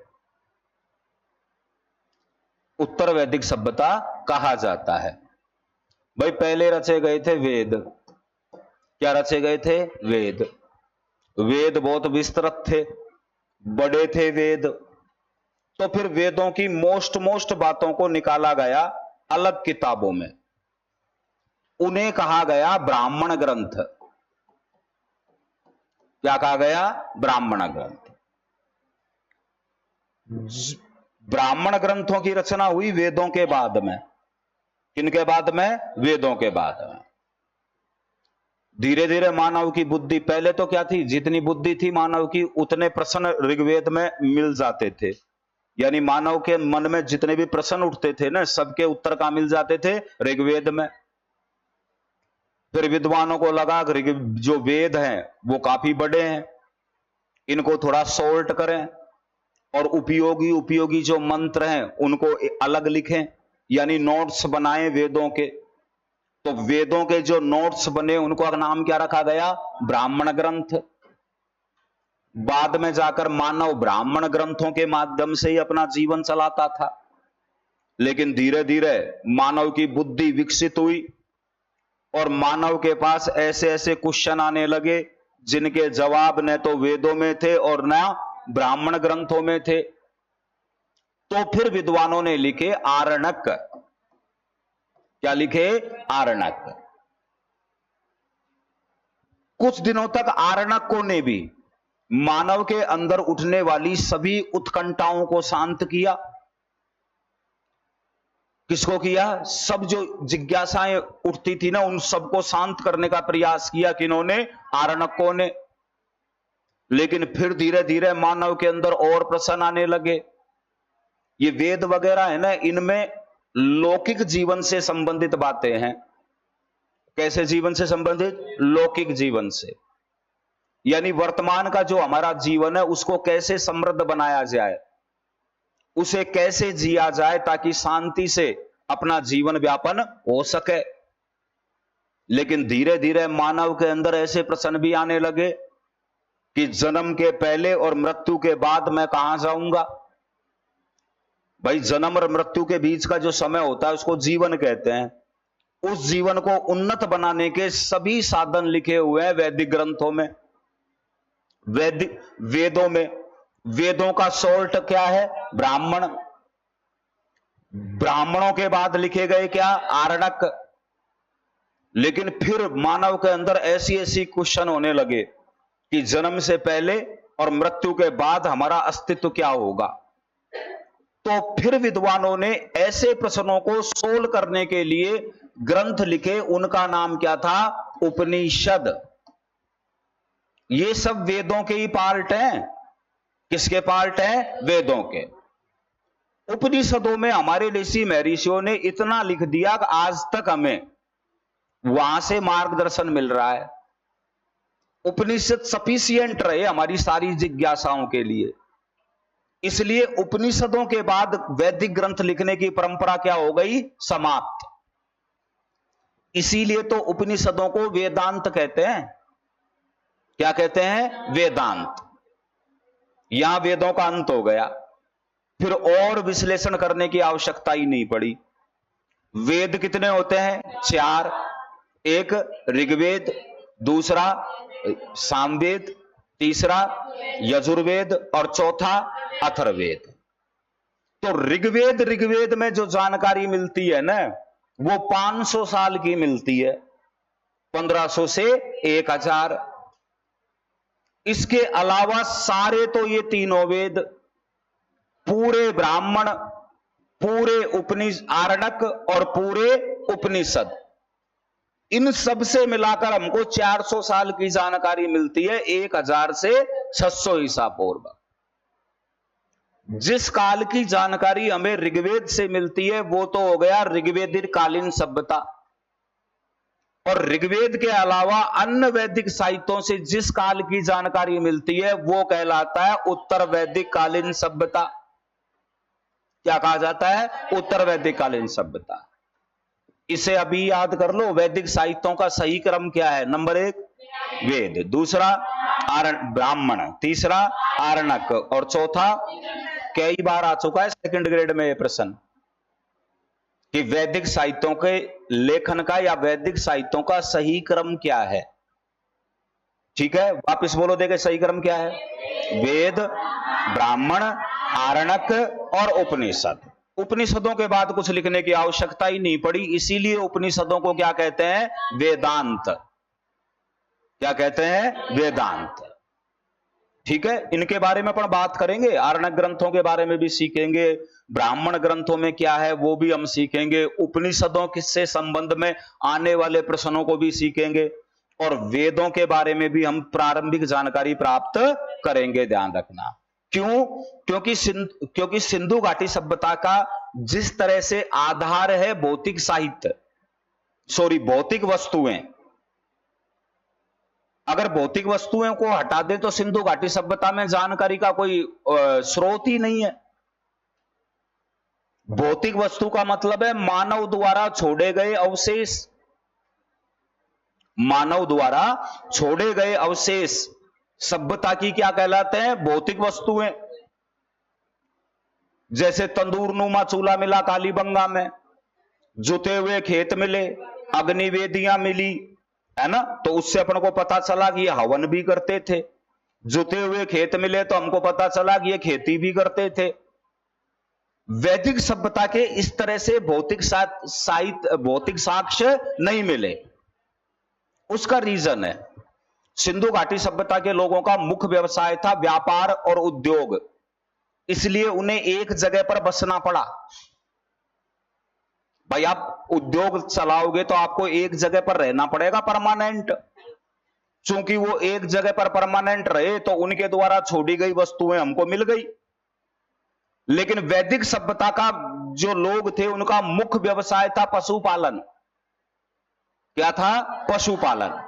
उत्तर वैदिक सभ्यता कहा जाता है। भाई पहले रचे गए थे वेद। क्या रचे गए थे? वेद। वेद बहुत विस्तृत थे, बड़े थे वेद। तो फिर वेदों की मोस्ट बातों को निकाला गया अलग किताबों में, उन्हें कहा गया ब्राह्मण ग्रंथ। क्या कहा गया? ब्राह्मण ग्रंथ। ब्राह्मण ग्रंथों की रचना हुई वेदों के बाद में। किनके बाद में? वेदों के बाद में। धीरे धीरे मानव की बुद्धि, पहले तो क्या थी, जितनी बुद्धि थी मानव की उतने प्रश्न ऋग्वेद में मिल जाते थे। यानी मानव के मन में जितने भी प्रश्न उठते थे ना, सबके उत्तर कहां मिल जाते थे? ऋग्वेद में। फिर विद्वानों को लगा कि जो वेद हैं वो काफी बड़े हैं, इनको थोड़ा सॉल्ट करें और उपयोगी उपयोगी जो मंत्र हैं उनको अलग लिखें, यानी नोट्स बनाएं वेदों के। तो वेदों के जो नोट्स बने उनको नाम क्या रखा गया? ब्राह्मण ग्रंथ। बाद में जाकर मानव ब्राह्मण ग्रंथों के माध्यम से ही अपना जीवन चलाता था, लेकिन धीरे धीरे मानव की बुद्धि विकसित हुई और मानव के पास ऐसे ऐसे क्वेश्चन आने लगे जिनके जवाब न तो वेदों में थे और न ब्राह्मण ग्रंथों में थे। तो फिर विद्वानों ने लिखे आरण्यक। क्या लिखे? आरण्यक। कुछ दिनों तक आरण्यकों ने भी मानव के अंदर उठने वाली सभी उत्कंठाओं को शांत किया। किसको किया? सब जो जिज्ञासाएं उठती थी ना, उन सबको शांत करने का प्रयास किया। किन्होंने? आरण्यकों ने। लेकिन फिर धीरे धीरे मानव के अंदर और प्रश्न आने लगे। ये वेद वगैरह है ना, इनमें लौकिक जीवन से संबंधित बातें हैं। कैसे जीवन से संबंधित? लौकिक जीवन से, यानी वर्तमान का जो हमारा जीवन है उसको कैसे समृद्ध बनाया जाए, उसे कैसे जिया जाए ताकि शांति से अपना जीवन व्यापन हो सके। लेकिन धीरे धीरे मानव के अंदर ऐसे प्रश्न भी आने लगे कि जन्म के पहले और मृत्यु के बाद मैं कहां जाऊंगा। भाई, जन्म और मृत्यु के बीच का जो समय होता है उसको जीवन कहते हैं। उस जीवन को उन्नत बनाने के सभी साधन लिखे हुए हैं वैदिक ग्रंथों में, वेदों में। वेदों का सोर्ट क्या है? ब्राह्मण। ब्राह्मणों के बाद लिखे गए क्या? आरण्यक। लेकिन फिर मानव के अंदर ऐसी ऐसी क्वेश्चन होने लगे कि जन्म से पहले और मृत्यु के बाद हमारा अस्तित्व क्या होगा। तो फिर विद्वानों ने ऐसे प्रश्नों को सोल्व करने के लिए ग्रंथ लिखे। उनका नाम क्या था? उपनिषद। ये सब वेदों के ही पार्ट हैं। किसके पार्ट हैं? वेदों के। उपनिषदों में हमारे ऋषि महर्षियों ने इतना लिख दिया कि आज तक हमें वहां से मार्गदर्शन मिल रहा है। उपनिषद सफिशिएंट रहे हमारी सारी जिज्ञासाओं के लिए। इसलिए उपनिषदों के बाद वैदिक ग्रंथ लिखने की परंपरा क्या हो गई? समाप्त। इसीलिए तो उपनिषदों को वेदांत कहते हैं। क्या कहते हैं? वेदांत। यहां वेदों का अंत हो गया, फिर और विश्लेषण करने की आवश्यकता ही नहीं पड़ी। वेद कितने होते हैं? 4। एक ऋग्वेद, दूसरा सामवेद, तीसरा यजुर्वेद और चौथा अथर्ववेद। तो ऋग्वेद में जो जानकारी मिलती है ना, वो 500 साल की मिलती है, 1500 से 1000। इसके अलावा सारे तो ये तीनों वेद, पूरे ब्राह्मण, पूरे आरण्यक और पूरे उपनिषद, इन सब से मिलाकर हमको 400 साल की जानकारी मिलती है, 1000 से 600 ईसा पूर्व। जिस काल की जानकारी हमें ऋग्वेद से मिलती है वो तो हो गया ऋग्वेदिक कालीन सभ्यता, और ऋग्वेद के अलावा अन्य वैदिक साहित्यों से जिस काल की जानकारी मिलती है वो कहलाता है उत्तर वैदिक कालीन सभ्यता। क्या कहा जाता है? उत्तर वैदिक कालीन सभ्यता। इसे अभी याद कर लो। वैदिक साहित्यों का सही क्रम क्या है? नंबर 1 वेद, दूसरा ब्राह्मण, तीसरा आरण्यक और चौथा, कई बार आ चुका है सेकंड ग्रेड में यह प्रश्न कि वैदिक साहित्यों के लेखन का या वैदिक साहित्यों का सही क्रम क्या है। ठीक है, वापस बोलो देखे सही क्रम क्या है? वेद, ब्राह्मण, आरण्यक और उपनिषद। उपनिषदों के बाद कुछ लिखने की आवश्यकता ही नहीं पड़ी, इसीलिए उपनिषदों को क्या कहते हैं? वेदांत। क्या कहते हैं? वेदांत। ठीक है, इनके बारे में अपन बात करेंगे। आरण्यक ग्रंथों के बारे में भी सीखेंगे, ब्राह्मण ग्रंथों में क्या है वो भी हम सीखेंगे, उपनिषदों किससे संबंध में आने वाले प्रश्नों को भी सीखेंगे, और वेदों के बारे में भी हम प्रारंभिक जानकारी प्राप्त करेंगे। ध्यान रखना। क्यों? क्योंकि सिंधु घाटी सभ्यता का जिस तरह से आधार है भौतिक साहित्य, भौतिक वस्तुएं, अगर भौतिक वस्तुओं को हटा दें तो सिंधु घाटी सभ्यता में जानकारी का कोई स्रोत ही नहीं है। भौतिक वस्तु का मतलब है मानव द्वारा छोड़े गए अवशेष, मानव द्वारा छोड़े गए अवशेष सभ्यता की क्या कहलाते हैं? भौतिक वस्तुएं। जैसे तंदूरनुमा चूल्हा मिला कालीबंगा में, जुते हुए खेत मिले, अग्निवेदियां मिली, है ना, तो उससे अपन को पता चला कि ये हवन भी करते थे। जुते हुए खेत मिले तो हमको पता चला कि ये खेती भी करते थे। वैदिक सभ्यता के इस तरह से भौतिक साक्ष्य नहीं मिले। उसका रीजन है, सिंधु घाटी सभ्यता के लोगों का मुख्य व्यवसाय था व्यापार और उद्योग, इसलिए उन्हें एक जगह पर बसना पड़ा। भाई आप उद्योग चलाओगे तो आपको एक जगह पर रहना पड़ेगा परमानेंट। चूंकि वो एक जगह पर परमानेंट रहे तो उनके द्वारा छोड़ी गई वस्तुएं हमको मिल गई। लेकिन वैदिक सभ्यता का जो लोग थे उनका मुख्य व्यवसाय था पशुपालन। क्या था? पशुपालन।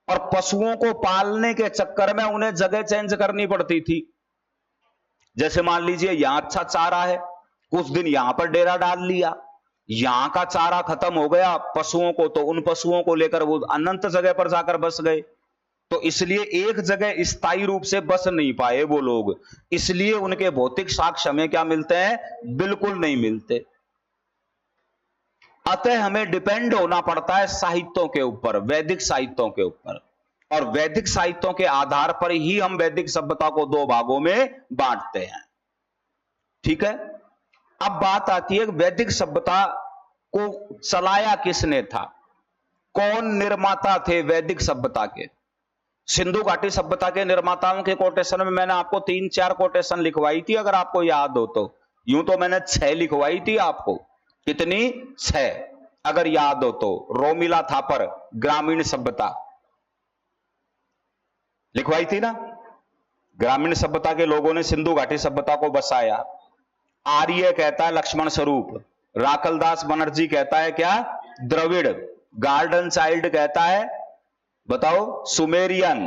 और पशुओं को पालने के चक्कर में उन्हें जगह चेंज करनी पड़ती थी। जैसे मान लीजिए यहां अच्छा चारा है, कुछ दिन यहां पर डेरा डाल लिया, यहां का चारा खत्म हो गया पशुओं को, तो उन पशुओं को लेकर वो अनंत जगह पर जाकर बस गए। तो इसलिए एक जगह स्थायी रूप से बस नहीं पाए वो लोग, इसलिए उनके भौतिक साक्ष्य हमें क्या मिलते हैं? बिल्कुल नहीं मिलते। अतः हमें डिपेंड होना पड़ता है साहित्यों के ऊपर, वैदिक साहित्यों के ऊपर, और वैदिक साहित्यों के आधार पर ही हम वैदिक सभ्यता को दो भागों में बांटते हैं। ठीक है, अब बात आती है वैदिक सभ्यता को चलाया किसने था, कौन निर्माता थे वैदिक सभ्यता के? सिंधु घाटी सभ्यता के निर्माताओं के कोटेशन में मैंने आपको 3-4 कोटेशन लिखवाई थी, अगर आपको याद हो तो। यूं तो मैंने 6 लिखवाई थी आपको। कितनी? 6, अगर याद हो तो। रोमिला थापर, ग्रामीण सभ्यता लिखवाई थी ना। ग्रामीण सभ्यता के लोगों ने सिंधु घाटी सभ्यता को बसाया। आर्य कहता है लक्ष्मण स्वरूप, राकलदास बनर्जी कहता है क्या? द्रविड़। गार्डन चाइल्ड कहता है, बताओ, सुमेरियन।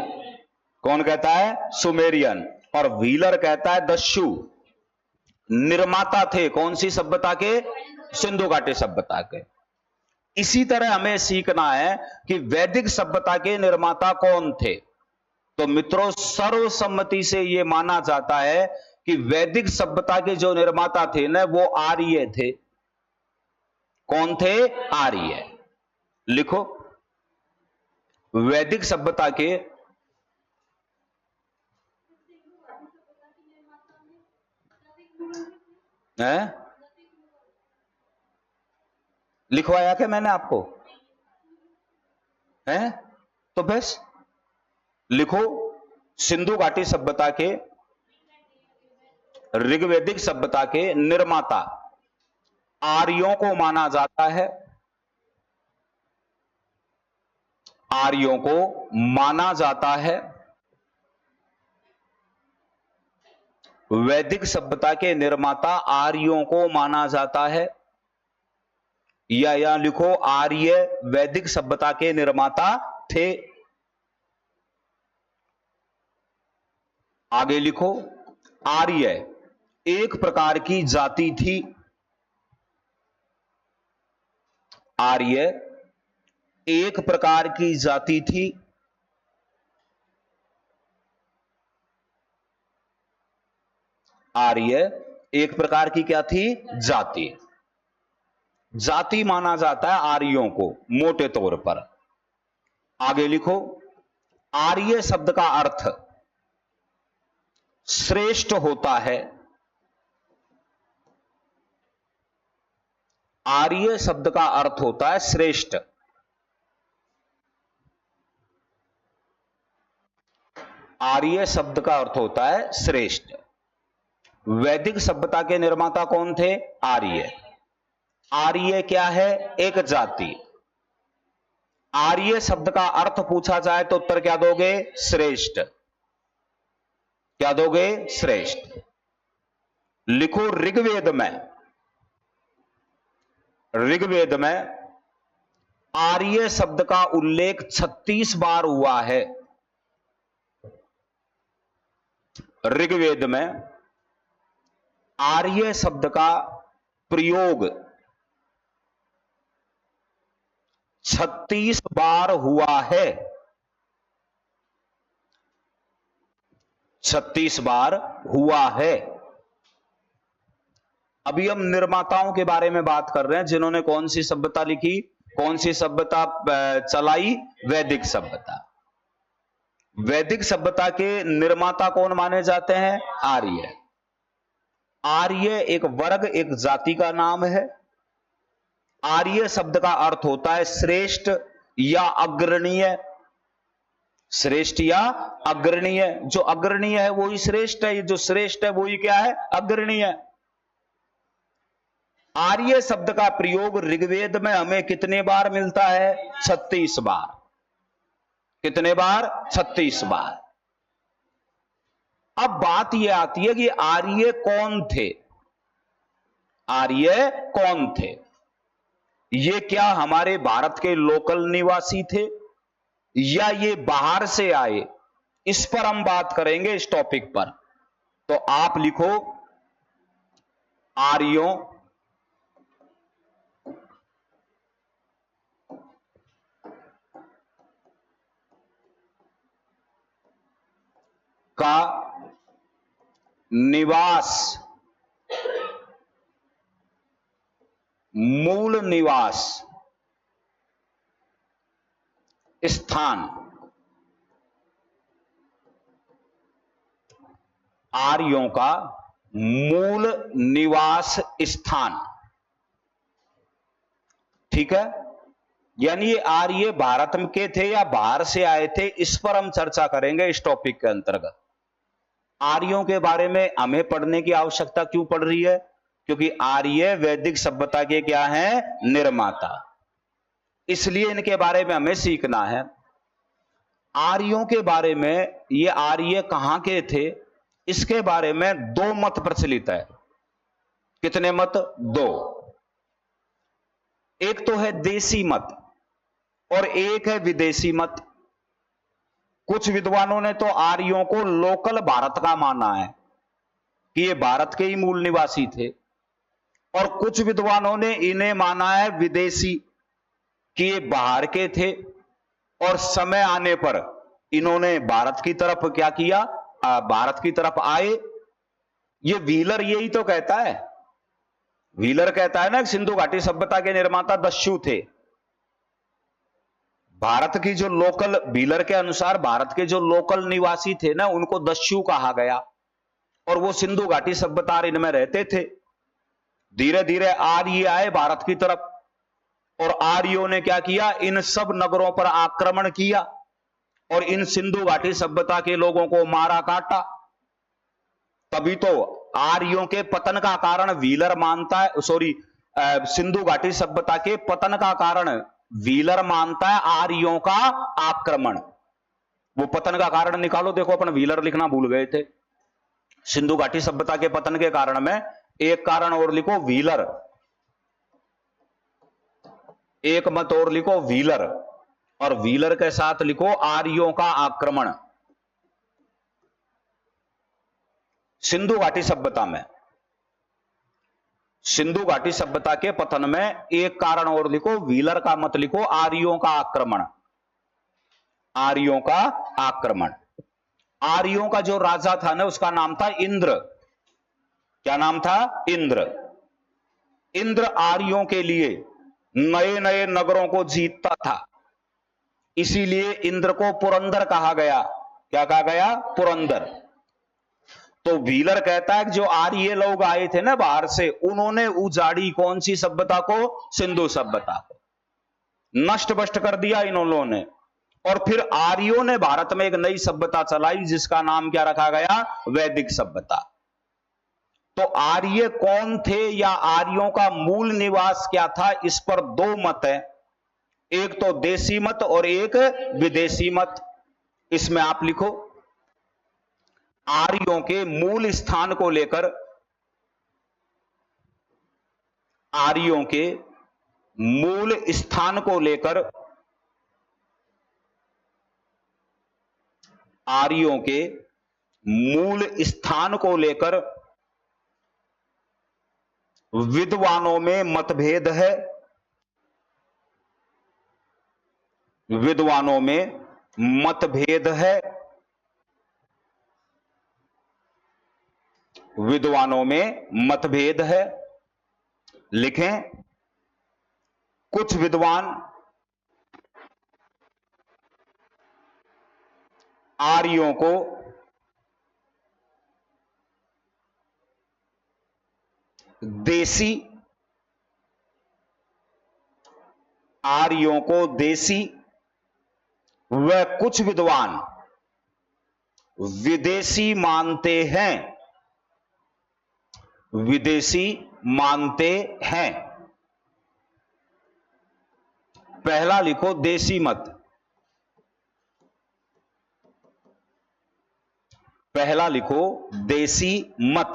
कौन कहता है? सुमेरियन। और व्हीलर कहता है दस्यु। निर्माता थे कौन सी सभ्यता के? सिंधु घाटी सभ्यता के। इसी तरह हमें सीखना है कि वैदिक सभ्यता के निर्माता कौन थे। तो मित्रों, सर्वसम्मति से यह माना जाता है कि वैदिक सभ्यता के जो निर्माता थे ना, वो आर्य थे। कौन थे? आर्य। लिखो, वैदिक सभ्यता के लिखवाया क्या मैंने आपको? है तो बस लिखो, सिंधु घाटी सभ्यता के, ऋग्वैदिक सभ्यता के निर्माता आर्यों को माना जाता है। आर्यों को माना जाता है। वैदिक सभ्यता के निर्माता आर्यों को माना जाता है। या यहां लिखो, आर्य वैदिक सभ्यता के निर्माता थे। आगे लिखो, आर्य एक प्रकार की जाति थी। आर्य एक प्रकार की जाति थी। आर्य एक प्रकार की क्या थी? जाति। जाति माना जाता है आर्यों को मोटे तौर पर। आगे लिखो, आर्य शब्द का अर्थ श्रेष्ठ होता है। आर्य शब्द का अर्थ होता है श्रेष्ठ। आर्य शब्द का अर्थ होता है श्रेष्ठ। वैदिक सभ्यता के निर्माता कौन थे? आर्य। आर्य क्या है? एक जाति। आर्य शब्द का अर्थ पूछा जाए तो उत्तर क्या दोगे? श्रेष्ठ। क्या दोगे? श्रेष्ठ। लिखो, ऋग्वेद में आर्य शब्द का उल्लेख 36 बार हुआ है। ऋग्वेद में आर्य शब्द का प्रयोग 36 बार हुआ है। 36 बार हुआ है। अभी हम निर्माताओं के बारे में बात कर रहे हैं, जिन्होंने कौन सी सभ्यता लिखी, कौन सी सभ्यता चलाई? वैदिक सभ्यता। वैदिक सभ्यता के निर्माता कौन माने जाते हैं? आर्य। आर्य एक वर्ग, एक जाति का नाम है। आर्य शब्द का अर्थ होता है श्रेष्ठ या अग्रणीय। श्रेष्ठ या अग्रणीय। जो अग्रणीय है वो ही श्रेष्ठ है, जो श्रेष्ठ है वो ही क्या है? अग्रणीय। आर्य शब्द का प्रयोग ऋग्वेद में हमें कितने बार मिलता है? 36 बार। कितने बार? 36 बार। अब बात यह आती है कि आर्य कौन थे? आर्य कौन थे? ये क्या हमारे भारत के लोकल निवासी थे या ये बाहर से आए? इस पर हम बात करेंगे, इस टॉपिक पर। तो आप लिखो आर्यों का निवास, मूल निवास स्थान, आर्यों का मूल निवास स्थान। ठीक है? यानी ये आर्य भारत के थे या बाहर से आए थे, इस पर हम चर्चा करेंगे इस टॉपिक के अंतर्गत। आर्यों के बारे में हमें पढ़ने की आवश्यकता क्यों पड़ रही है? क्योंकि आर्य वैदिक सभ्यता के क्या हैं? निर्माता। इसलिए इनके बारे में हमें सीखना है। आर्यों के बारे में, ये आर्य कहां के थे, इसके बारे में दो मत प्रचलित है। कितने मत? दो। एक तो है देसी मत और एक है विदेशी मत। कुछ विद्वानों ने तो आर्यों को लोकल भारत का माना है कि ये भारत के ही मूल निवासी थे, और कुछ विद्वानों ने इन्हें माना है विदेशी, कि ये बाहर के थे और समय आने पर इन्होंने भारत की तरफ क्या किया? भारत की तरफ आए। ये व्हीलर यही तो कहता है। व्हीलर कहता है ना, सिंधु घाटी सभ्यता के निर्माता दस्यु थे। भारत की जो लोकल, व्हीलर के अनुसार भारत के जो लोकल निवासी थे ना, उनको दस्यु कहा गया, और वो सिंधु घाटी सभ्यता इनमें रहते थे। धीरे धीरे आर्य आए भारत की तरफ, और आर्यों ने क्या किया? इन सब नगरों पर आक्रमण किया और इन सिंधु घाटी सभ्यता के लोगों को मारा काटा। तभी तो आर्यों के पतन का कारण व्हीलर मानता है, सिंधु घाटी सभ्यता के पतन का कारण व्हीलर मानता है आर्यों का आक्रमण। वो पतन का कारण निकालो, देखो अपन व्हीलर लिखना भूल गए थे। सिंधु घाटी सभ्यता के पतन के कारण में एक कारण और लिखो, व्हीलर। एक मत और लिखो, व्हीलर, और व्हीलर के साथ लिखो आर्यों का आक्रमण। सिंधु घाटी सभ्यता में, सिंधु घाटी सभ्यता के पतन में एक कारण और लिखो, व्हीलर का मत लिखो, आर्यों का आक्रमण। आर्यों का आक्रमण। आर्यों का जो राजा था ना, उसका नाम था इंद्र। क्या नाम था? इंद्र। इंद्र आर्यों के लिए नए नए नगरों को जीतता था, इसीलिए इंद्र को पुरंदर कहा गया। क्या कहा गया? पुरंदर। तो व्हीलर कहता है कि जो आर्य लोग आए थे ना बाहर से, उन्होंने उजाड़ी कौन सी सभ्यता को? सिंधु सभ्यता को नष्ट भ्रष्ट कर दिया इन लोगों ने, और फिर आर्यों ने भारत में एक नई सभ्यता चलाई, जिसका नाम क्या रखा गया? वैदिक सभ्यता। तो आर्य कौन थे या आर्यों का मूल निवास क्या था, इस पर दो मत है। एक तो देसी मत और एक विदेशी मत। इसमें आप लिखो आर्यों के मूल स्थान को लेकर, आर्यों के मूल स्थान को लेकर, आर्यों के मूल स्थान को लेकर विद्वानों में मतभेद है। विद्वानों में मतभेद है। विद्वानों में मतभेद है। लिखें, कुछ विद्वान आर्यों को देसी, आर्यों को देसी व कुछ विद्वान विदेशी मानते हैं। विदेशी मानते हैं। पहला लिखो देसी मत। पहला लिखो देसी मत।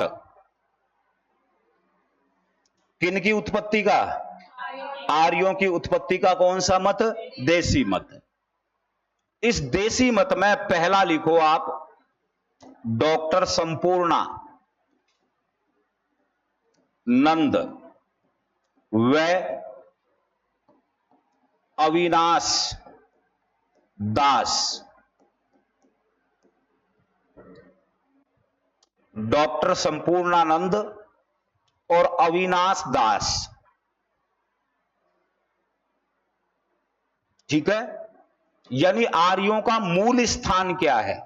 किनकी उत्पत्ति का? आर्यों की उत्पत्ति का कौन सा मत? देसी मत। इस देसी मत में पहला लिखो आप डॉक्टर संपूर्णा नंद व अविनाश दास। डॉक्टर संपूर्णानंद और अविनाश दास। ठीक है, यानी आर्यों का मूल स्थान क्या है,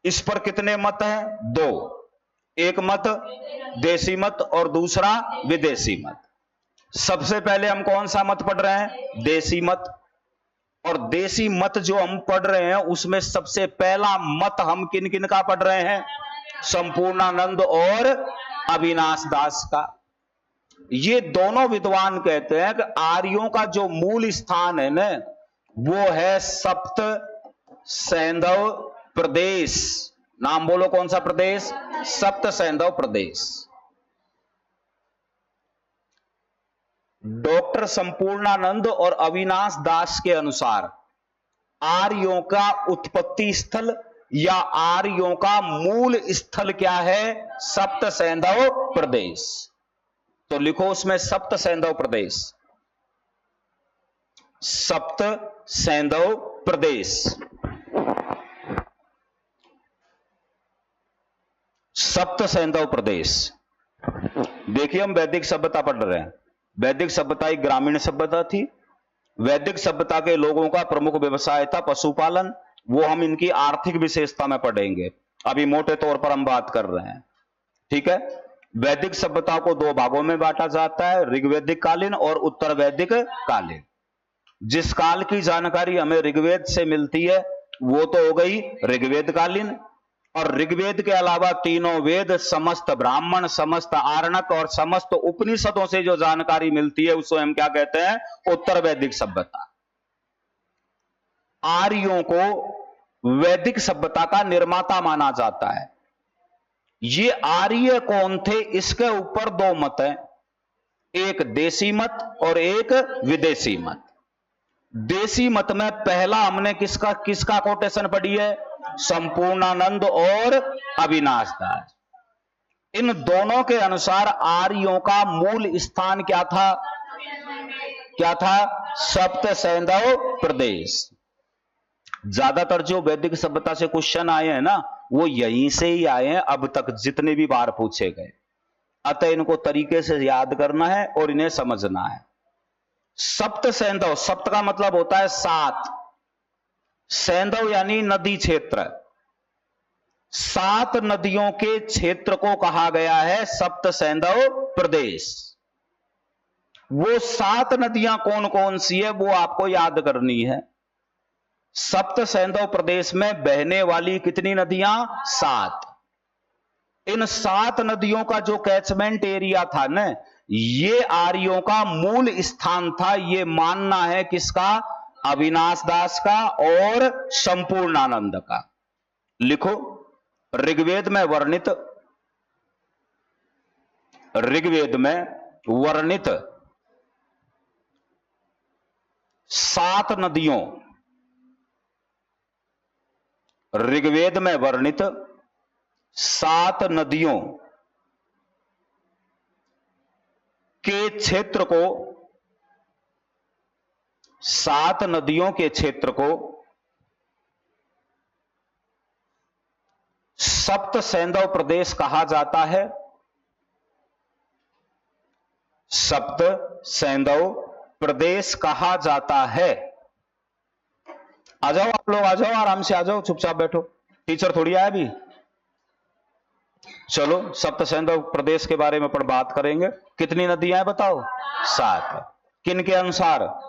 इस पर कितने मत हैं? दो। एक मत देसी मत और दूसरा विदेशी मत। सबसे पहले हम कौन सा मत पढ़ रहे हैं? देसी मत। और देसी मत जो हम पढ़ रहे हैं उसमें सबसे पहला मत हम किन किन का पढ़ रहे हैं? संपूर्णानंद और अविनाश दास का। ये दोनों विद्वान कहते हैं कि आर्यों का जो मूल स्थान है ना, वो है सप्त सैंधव प्रदेश। नाम बोलो, कौन सा प्रदेश? सप्त सैंधव प्रदेश। डॉक्टर संपूर्णानंद और अविनाश दास के अनुसार आर्यों का उत्पत्ति स्थल या आर्यों का मूल स्थल क्या है? सप्त सैंधव प्रदेश। तो लिखो उसमें सप्त सैंधव प्रदेश। सप्त सैंधव प्रदेश। सप्त सैंधव प्रदेश। देखिए, हम वैदिक सभ्यता पढ़ रहे हैं। वैदिक सभ्यता एक ग्रामीण सभ्यता थी। वैदिक सभ्यता के लोगों का प्रमुख व्यवसाय था पशुपालन। वो हम इनकी आर्थिक विशेषता में पढ़ेंगे, अभी मोटे तौर पर हम बात कर रहे हैं। ठीक है, वैदिक सभ्यता को दो भागों में बांटा जाता है, ऋग्वैदिक कालीन और उत्तर वैदिक कालीन। जिस काल की जानकारी हमें ऋग्वेद से मिलती है वो तो हो गई ऋग्वेद कालीन, और ऋग्वेद के अलावा तीनों वेद, समस्त ब्राह्मण, समस्त आरण्यक और समस्त उपनिषदों से जो जानकारी मिलती है उसको हम क्या कहते हैं? उत्तर वैदिक सभ्यता। आर्यों को वैदिक सभ्यता का निर्माता माना जाता है। ये आर्य कौन थे, इसके ऊपर दो मत हैं, एक देसी मत और एक विदेशी मत। देसी मत में पहला हमने किसका कोटेशन पढ़ी है? संपूर्णानंद और अविनाश दास। इन दोनों के अनुसार आर्यों का मूल स्थान क्या था? क्या था? सप्त सैंधव प्रदेश। ज्यादातर जो वैदिक सभ्यता से क्वेश्चन आए हैं ना, वो यहीं से ही आए हैं अब तक जितने भी बार पूछे गए। अतः इनको तरीके से याद करना है और इन्हें समझना है। सप्त सैंधव, सप्त का मतलब होता है सात, सैंधव यानी नदी क्षेत्र। सात नदियों के क्षेत्र को कहा गया है सप्त सैंधव प्रदेश। वो सात नदियां कौन कौन सी है वो आपको याद करनी है। सप्त सैंधव प्रदेश में बहने वाली कितनी नदियां? सात। इन सात नदियों का जो कैचमेंट एरिया था ना, ये आर्यों का मूल स्थान था। ये मानना है किसका? अविनाश दास का और संपूर्णानंद का। लिखो, ऋग्वेद में वर्णित सात नदियों, ऋग्वेद में वर्णित 7 नदियों के क्षेत्र को, 7 नदियों के क्षेत्र को सप्त सैंधव प्रदेश कहा जाता है। सप्त सैंधव प्रदेश कहा जाता है। आ जाओ आप लोग, आ जाओ, आराम से आ जाओ, चुपचाप बैठो, टीचर थोड़ी आया अभी। चलो सप्त सैंधव प्रदेश के बारे में पर बात करेंगे। कितनी नदियां हैं बताओ? 7। किन के अनुसार?